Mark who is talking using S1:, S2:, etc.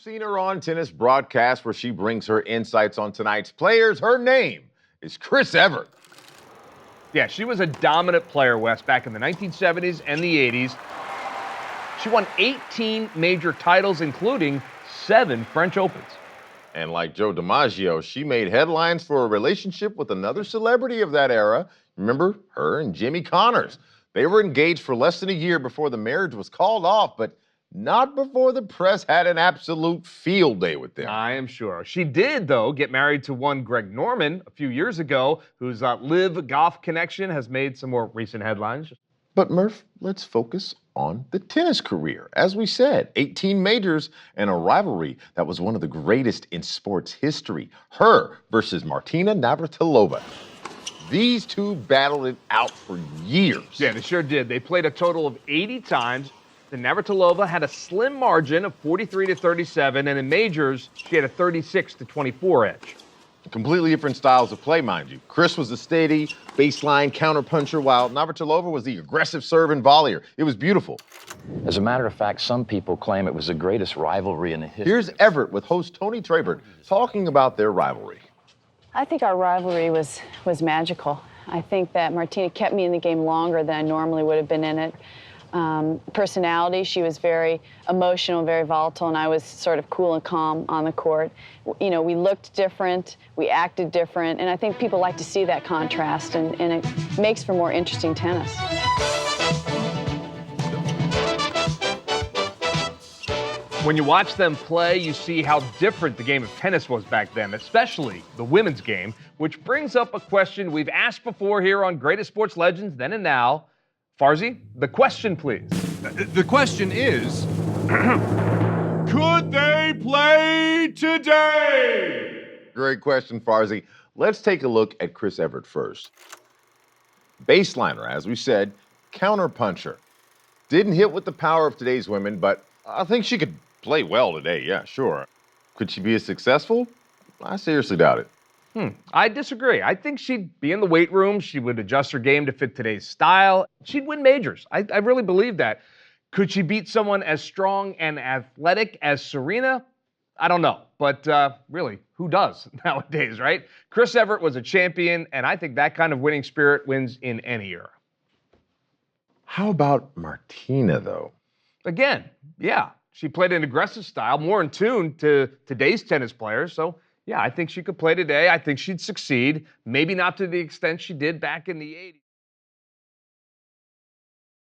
S1: Seen her on tennis broadcasts where she brings her insights on tonight's players. Her name is Chris Evert.
S2: Yeah, she was a dominant player, Wes, back in the 1970s and the 80s. She won 18 major titles, including 7 French Opens.
S1: And like Joe DiMaggio, she made headlines for a relationship with another celebrity of that era. Remember her and Jimmy Connors? They were engaged for less than a year before the marriage was called off, but not before the press had an absolute field day with them.
S2: I am sure. She did, though, get married to one Greg Norman a few years ago, whose live golf connection has made some more recent headlines.
S1: But Murph, let's focus on the tennis career. As we said, 18 majors and a rivalry that was one of the greatest in sports history. Her versus Martina Navratilova. These two battled it out for years.
S2: Yeah, they sure did. They played a total of 80 times. The Navratilova had a slim margin of 43-37, and in majors, she had a 36-24 edge.
S1: Completely different styles of play, mind you. Chris was the steady, baseline counterpuncher, while Navratilova was the aggressive serve and volleyer. It was beautiful.
S3: As a matter of fact, some people claim it was the greatest rivalry in the history.
S1: Here's Everett with host Tony Trabert talking about their rivalry.
S4: I think our rivalry was magical. I think that Martina kept me in the game longer than I normally would have been in it. Personality, she was very emotional, very volatile, and I was sort of cool and calm on the court. You know, we looked different, we acted different, and I think people like to see that contrast, and it makes for more interesting tennis.
S2: When you watch them play, you see how different the game of tennis was back then, especially the women's game, which brings up a question we've asked before here on Greatest Sports Legends Then and Now. Farzy, the question, please.
S5: The question is, could they play today?
S1: Great question, Farzy. Let's take a look at Chris Evert first. Baseliner, as we said, counterpuncher. Didn't hit with the power of today's women, but I think she could play well today, yeah, sure. Could she be as successful? I seriously doubt it.
S2: I disagree. I think she'd be in the weight room. She would adjust her game to fit today's style. She'd win majors. I really believe that. Could she beat someone as strong and athletic as Serena? I don't know. But really, who does nowadays, right? Chris Evert was a champion, and I think that kind of winning spirit wins in any era.
S1: How about Martina, though?
S2: Again, yeah. She played an aggressive style, more in tune to today's tennis players. So, yeah, I think she could play today. I think she'd succeed. Maybe not to the extent she did back in the 80s.